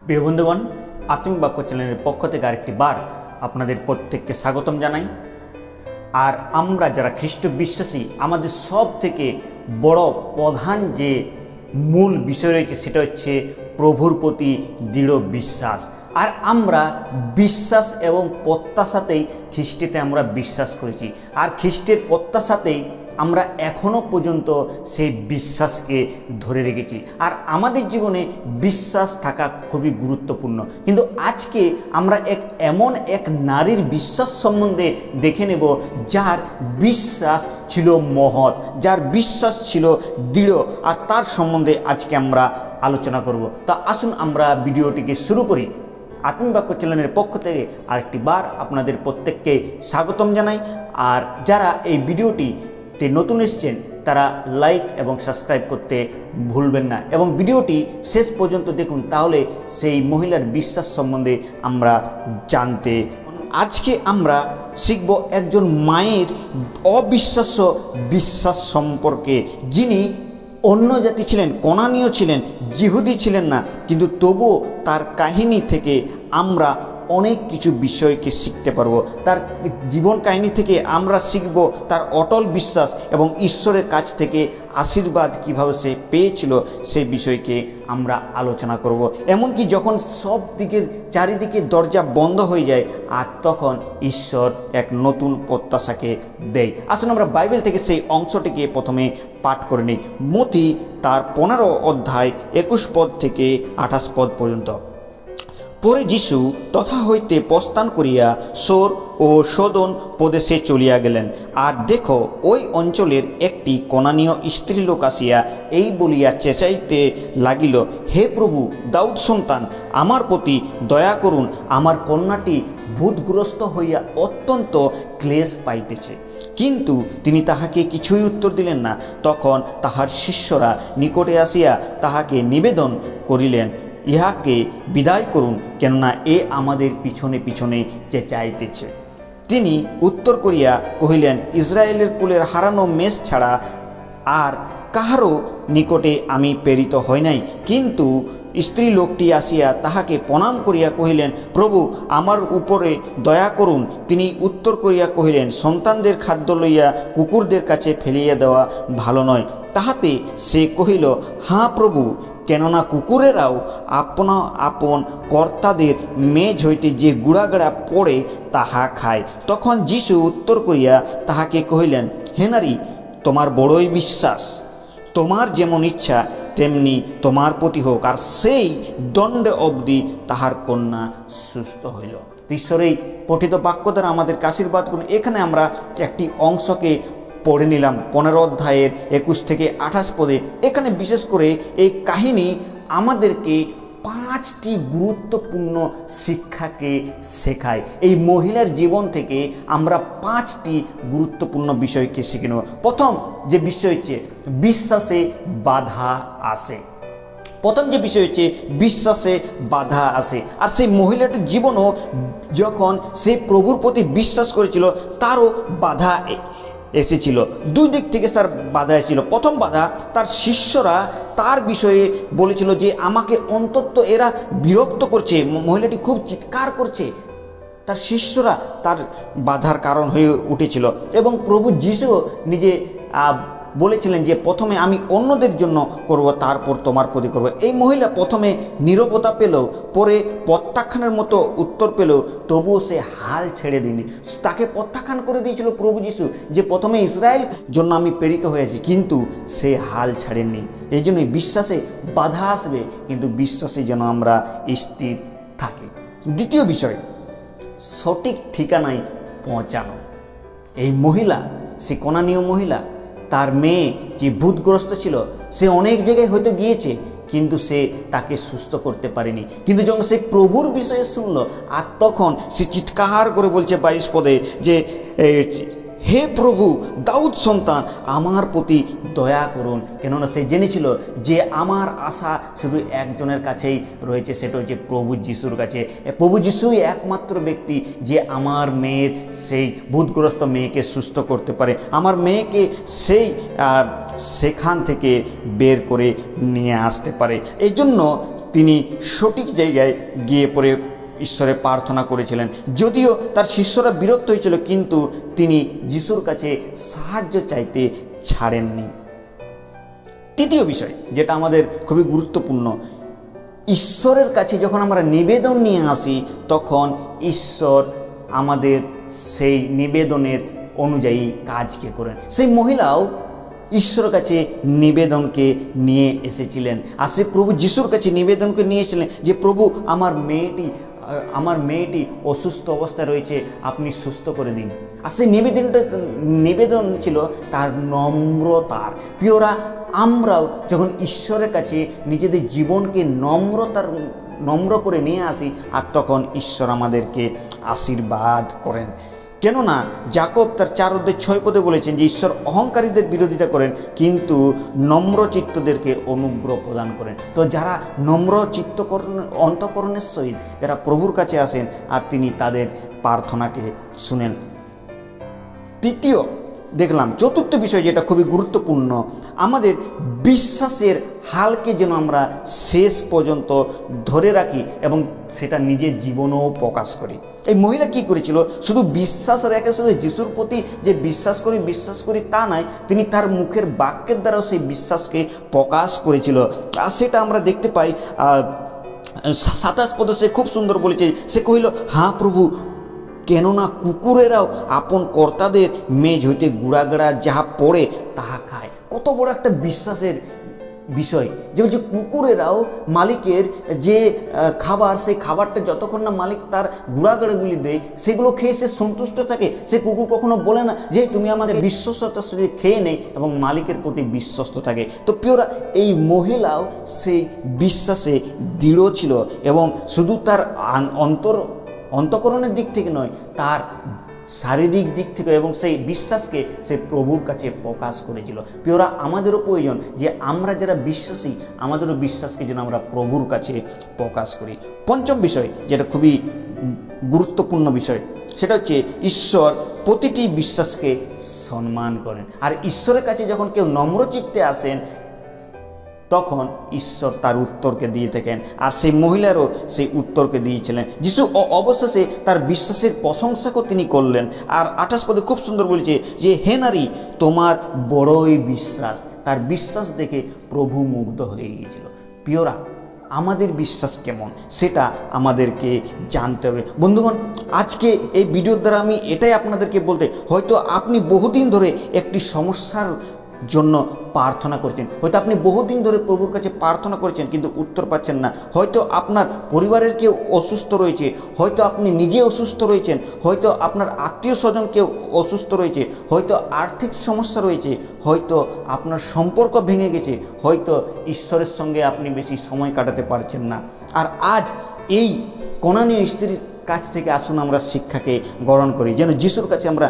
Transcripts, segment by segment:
প্রিয় বন্ধুগণ, আত্মিক বাক্য চ্যানেলের পক্ষ থেকে আরেকটি বার আপনাদের প্রত্যেককে স্বাগতম জানাই। আর আমরা যারা খ্রিস্ট বিশ্বাসী, আমাদের সব থেকে বড় প্রধান যে মূল বিষয় রয়েছে সেটা হচ্ছে প্রভুর প্রতি দৃঢ় বিশ্বাস। আর আমরা বিশ্বাস এবং প্রত্যাশাতেই খ্রিস্টেতে আমরা বিশ্বাস করেছি, আর খ্রিস্টের প্রত্যাশাতেই আমরা এখনো পর্যন্ত সেই বিশ্বাসকে ধরে রেখেছি। আর আমাদের জীবনে বিশ্বাস থাকা খুবই গুরুত্বপূর্ণ। কিন্তু আজকে আমরা এমন এক নারীর বিশ্বাস সম্বন্ধে দেখে নেব যার বিশ্বাস ছিল মহৎ, যার বিশ্বাস ছিল দৃঢ়, আর তার সম্বন্ধে আজকে আমরা আলোচনা করব। তা আসুন আমরা ভিডিওটিকে শুরু করি। আত্মিক বাক্য চ্যানেলের পক্ষ থেকে আরেকটি বার আপনাদের প্রত্যেককে স্বাগতম জানাই। আর যারা এই ভিডিওটি নতুন এসেছেন তারা লাইক এবং সাবস্ক্রাইব করতে ভুলবেন না, এবং ভিডিওটি শেষ পর্যন্ত দেখুন, তাহলে সেই মহিলার বিশ্বাস সম্বন্ধে আমরা জানতে। আজকে আমরা শিখব একজন মায়ের অবিশ্বাস্য বিশ্বাস সম্পর্কে, যিনি অন্য জাতি ছিলেন, কনানীয় ছিলেন, জিহুদি ছিলেন না, কিন্তু তবুও তার কাহিনী থেকে আমরা অনেক কিছু বিষয়কে শিখতে পারবো। তার জীবন কাহিনী থেকে আমরা শিখব তার অটল বিশ্বাস এবং ঈশ্বরের কাছ থেকে আশীর্বাদ কিভাবে সে পেয়েছিল সেই বিষয়কে আমরা আলোচনা করব। এমনকি যখন সব দিকের চারিদিকে দরজা বন্ধ হয়ে যায়, আর তখন ঈশ্বর এক নতুন প্রত্যাশাকে দেয়। আসুন আমরা বাইবেল থেকে সেই অংশটিকে প্রথমে পাঠ করে নিই। মতি তার 15 অধ্যায় 21 পদ থেকে 28 পদ পর্যন্ত। পরে যীশু তথা হইতে প্রস্থান করিয়া সোর ও সদন প্রদেশে চলিয়া গেলেন। আর দেখো, ওই অঞ্চলের একটি কনানীয় স্ত্রীলোক আসিয়া এই বলিয়া চেঁচাইতে লাগিল, হে প্রভু, দাউদ সন্তান, আমার প্রতি দয়া করুন, আমার কন্যাটি ভূতগ্রস্ত হইয়া অত্যন্ত ক্লেশ পাইতেছে। কিন্তু তিনি তাহাকে কিছুই উত্তর দিলেন না। তখন তাহার শিষ্যরা নিকটে আসিয়া তাহাকে নিবেদন করিলেন, ইহাকে বিদায় করুন, কেননা এ আমাদের পিছনে পিছনে চেঁচাইতেছে। তিনি উত্তর করিয়া কহিলেন, ইসরায়েলের কুলের হারানো মেষ ছাড়া আর কাহারও নিকটে আমি প্রেরিত হই নাই। কিন্তু স্ত্রী লোকটি আসিয়া তাহাকে প্রণাম করিয়া কহিলেন, প্রভু, আমার উপরে দয়া করুন। তিনি উত্তর করিয়া কহিলেন, সন্তানদের খাদ্য লইয়া কুকুরদের কাছে ফেলিয়া দেওয়া ভালো নয়। তাহাতে সে কহিল, হাঁ প্রভু, কেননা কুকুরেরাও আপনা আপন কর্তাদের মেজ হইতে যে গুড়াগাড়া পড়ে তাহা খায়। তখন যীশু উত্তর করিয়া তাহাকে কহিলেন, হে নারী, তোমার বড়ই বিশ্বাস, তোমার যেমন ইচ্ছা তেমনি তোমার প্রতি হোক। আর সেই দণ্ডে অবধি তাহার কন্যা সুস্থ হইল। ঈশ্বরের পঠিত বাক্য দ্বারা আমাদেরকে আশীর্বাদ করুন। এখানে আমরা একটি অংশকে পড়ে নিলাম 15 অধ্যায়ের 21 থেকে 28 পদে। এখানে বিশেষ করে এই কাহিনী আমাদেরকে 5টি গুরুত্বপূর্ণ শিক্ষাকে শেখায়। এই মহিলার জীবন থেকে আমরা 5টি গুরুত্বপূর্ণ বিষয়কে শিখে নেব। প্রথম যে বিষয় হচ্ছে বিশ্বাসে বাধা আসে। প্রথম যে বিষয় হচ্ছে বিশ্বাসে বাধা আসে। আর সেই মহিলাটির জীবনও যখন সে প্রভুর প্রতি বিশ্বাস করেছিল, তারও বাধা এসেছিল। দুই দিক থেকে তার বাধা এসেছিল। প্রথম বাধা, তার শিষ্যরা তার বিষয়ে বলেছিল যে আমাকে অন্তত এরা বিরক্ত করছে, মহিলাটি খুব চিৎকার করছে। তার শিষ্যরা তার বাধার কারণ হয়ে উঠেছিল। এবং প্রভু যীশু নিজে বলেছিলেন যে প্রথমে আমি অন্যদের জন্য করব, তারপর তোমার প্রতি করব। এই মহিলা প্রথমে নীরবতা পেল, পরে প্রত্যাখ্যানের মতো উত্তর পেল, তবুও সে হাল ছেড়ে দিনি। তাকে প্রত্যাখ্যান করে দিয়েছিল প্রভু যীশু যে প্রথমে ইসরায়েল জন্য আমি প্রেরিত হয়েছি, কিন্তু সে হাল ছাড়েননি। এই জন্যই বিশ্বাসে বাধা আসবে, কিন্তু বিশ্বাসে যেন আমরা স্থির থাকি। দ্বিতীয় বিষয়, সঠিক ঠিকানায় পৌঁছানো। এই মহিলা, সে কনানীয় মহিলা, তার মেয়ে যে ভূতগ্রস্ত ছিল, সে অনেক জায়গায় হয়তো গিয়েছে, কিন্তু সে তাকে সুস্থ করতে পারেনি। কিন্তু যখন সে প্রভুর বিষয়ে শুনল, আর তখন সে চিৎকার করে বলছে 22 পদে যে, হে প্রভু, দাউদ সন্তান, আমার প্রতি দয়া করুন। কেননা সে জেনেছিল যে আমার আশা শুধু একজনের কাছেই রয়েছে, সেটা হচ্ছে প্রভু যিশুর কাছে। প্রভু যিশুই একমাত্র ব্যক্তি যে আমার মেয়ের, সেই ভূতগ্রস্ত মেয়েকে সুস্থ করতে পারে, আমার মেয়েকে সেখান থেকে বের করে নিয়ে আসতে পারে। এই জন্য তিনি সঠিক জায়গায় গিয়ে পড়ে ঈশ্বরে প্রার্থনা করেছিলেন। যদিও তার শিষ্যরা বিরক্ত হয়েছিল, কিন্তু তিনি যিশুর কাছে সাহায্য চাইতে ছাড়েননি। তৃতীয় বিষয় যেটা আমাদের খুবই গুরুত্বপূর্ণ, ঈশ্বরের কাছে যখন আমরা নিবেদন নিয়ে আসি তখন ঈশ্বর আমাদের সেই নিবেদনের অনুযায়ী কাজকে করেন। সেই মহিলাও ঈশ্বরের কাছে নিবেদনকে নিয়ে এসেছিলেন, আর সে প্রভু যিশুর কাছে নিবেদনকে নিয়েছিলেন যে প্রভু আমার মেয়েটি অসুস্থ অবস্থায় রয়েছে, আপনি সুস্থ করে দিন। আর সেই নিবেদন ছিল তার নম্রতার। প্রিয়রা, আমরাও যখন ঈশ্বরের কাছে নিজেদের জীবনকে নম্র করে নিয়ে আসি, আর তখন ঈশ্বর আমাদেরকে আশীর্বাদ করেন। কেননা যাকব তার 4:6 বলেছেন যে ঈশ্বর অহংকারীদের বিরোধিতা করেন, কিন্তু নম্র চিত্তদেরকে অনুগ্রহ প্রদান করেন। তো যারা নম্র অন্তঃকরণের সহিত যারা প্রভুর কাছে আসেন, আর তিনি তাদের প্রার্থনাকে শুনেন। চতুর্থ বিষয় যেটা খুবই গুরুত্বপূর্ণ, আমাদের বিশ্বাসের হালকে যেন আমরা শেষ পর্যন্ত ধরে রাখি এবং সেটা নিজের জীবনেও প্রকাশ করি। এই মহিলা কি করেছিল? শুধু বিশ্বাস রেখে শুধু যিশুর প্রতি যে বিশ্বাস করি তা নয়, তিনি তার মুখের বাক্যের দ্বারাও সেই বিশ্বাসকে প্রকাশ করেছিল। আর সেটা আমরা দেখতে পাই 27 পদে সে খুব সুন্দর বলেছে, সে কহিল, হ্যাঁ প্রভু, কেননা কুকুরেরাও আপন কর্তাদের মেজ হইতে গুড়াগাড়া যাহা পড়ে তাহা খায়। কত বড় একটা বিশ্বাসের বিষয় যে বলছে কুকুরেরাও মালিকের যে খাবার, সেই খাবারটা যতক্ষণ না মালিক তার গুড়াগাড়াগুলি দেয় সেগুলো খেয়ে সে সন্তুষ্ট থাকে। সে কুকুর কখনো বলে না যে তুমি আমাদের বিশ্বস্ততার সাথে খেয়ে নেই, এবং মালিকের প্রতি বিশ্বস্ত থাকে। তো প্রিয়রা, এই মহিলাও সেই বিশ্বাসে দৃঢ় ছিল, এবং শুধু তার অন্তঃকরণের দিক থেকে নয়, তার শারীরিক দিক থেকে, এবং সেই বিশ্বাসকে সে প্রভুর কাছে প্রকাশ করেছিল। প্রিয়রা, আমাদেরও প্রয়োজন যে আমরা যারা বিশ্বাসী, আমাদেরও বিশ্বাসকে যেন আমরা প্রভুর কাছে প্রকাশ করি। পঞ্চম বিষয় যেটা খুবই গুরুত্বপূর্ণ বিষয়, সেটা হচ্ছে ঈশ্বর প্রতিটি বিশ্বাসকে সম্মান করেন। আর ঈশ্বরের কাছে যখন কেউ নম্রচিত্তে আসেন, তখন ঈশ্বর তার উত্তরকে দিয়ে থাকেন, আর সেই মহিলারও সেই উত্তরকে দিয়েছিলেন। যিশু অবশেষে তার বিশ্বাসের প্রশংসাকেও তিনি করলেন। আর 28 পদে খুব সুন্দর বলেছে যে, হে নারী, তোমার বড়ই বিশ্বাস। তার বিশ্বাস দেখে প্রভু মুগ্ধ হয়ে গিয়েছিল। প্রিয়রা, আমাদের বিশ্বাস কেমন সেটা আমাদেরকে জানতে হবে। বন্ধুগণ, আজকে এই ভিডিওর দ্বারা আমি এটাই আপনাদেরকে বলতে, হয়তো আপনি বহুদিন ধরে একটি সমস্যার জন্য প্রার্থনা করছেন, হয়তো আপনি বহুদিন ধরে প্রভুর কাছে প্রার্থনা করেছেন কিন্তু উত্তর পাচ্ছেন না, হয়তো আপনার পরিবারের কেউ অসুস্থ রয়েছে, হয়তো আপনি নিজে অসুস্থ রয়েছেন, হয়তো আপনার আত্মীয় স্বজন কেউ অসুস্থ রয়েছে, হয়তো আর্থিক সমস্যা রয়েছে, হয়তো আপনার সম্পর্ক ভেঙে গেছে, হয়তো ঈশ্বরের সঙ্গে আপনি বেশি সময় কাটাতে পারছেন না। আর আজ এই কনানীয় স্ত্রীর কাছ থেকে আসুন আমরা শিক্ষাকে গ্রহণ করি, যেন যিশুর কাছে আমরা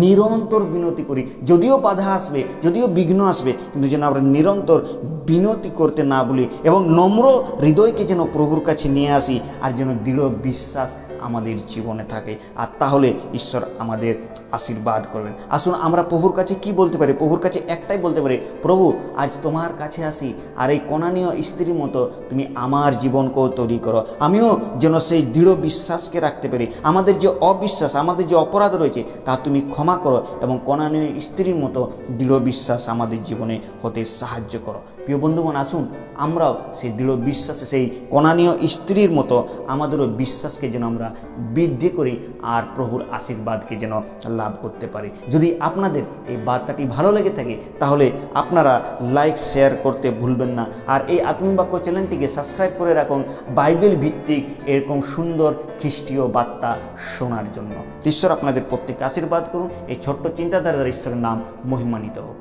নিরন্তর বিনতি করি। যদিও বাধা আসবে, যদিও বিঘ্ন আসবে, কিন্তু যেন আমরা নিরন্তর বিনতি করতে না ভুলি, এবং নম্র হৃদয়কে যেন প্রভুর কাছে নিয়ে আসি, আর যেন দৃঢ় বিশ্বাস আমাদের জীবনে থাকে। আর তাহলে ঈশ্বর আমাদের আশীর্বাদ করবেন। আসুন আমরা প্রভুর কাছে কি বলতে পারি? প্রভুর কাছে একটাই বলতে পারি, প্রভু, আজ তোমার কাছে আসি, আর এই কনানীয় স্ত্রীর মতো তুমি আমার জীবনকেও তৈরি করো, আমিও যেন সেই দৃঢ় বিশ্বাসকে রাখতে পারি। আমাদের যে অবিশ্বাস, আমাদের যে অপরাধ রয়েছে তা তুমি ক্ষমা করো, এবং কনানীয় স্ত্রীর মতো দৃঢ় বিশ্বাস আমাদের জীবনে হতে সাহায্য করো। প্রিয় বন্ধুগণ, আসুন আমরাও সেই দৃঢ় বিশ্বাসে, সেই কনানীয় স্ত্রীর মতো আমাদেরও বিশ্বাসকে যেন আমরা বৃদ্ধি করি, আর প্রভুর আশীর্বাদকে যেন লাভ করতে পারি। যদি আপনাদের এই বার্তাটি ভালো লেগে থাকে, তাহলে আপনারা লাইক শেয়ার করতে ভুলবেন না। আর এই আত্মিক বাক্য চ্যানেলটিকে সাবস্ক্রাইব করে রাখুন বাইবেল ভিত্তিক এরকম সুন্দর খ্রিস্টীয় বার্তা শোনার জন্য। ঈশ্বর আপনাদের প্রত্যেককে আশীর্বাদ করুন। এই ছোট্ট চিন্তাধারার ঈশ্বরের নাম মহিমান্বিত হোক।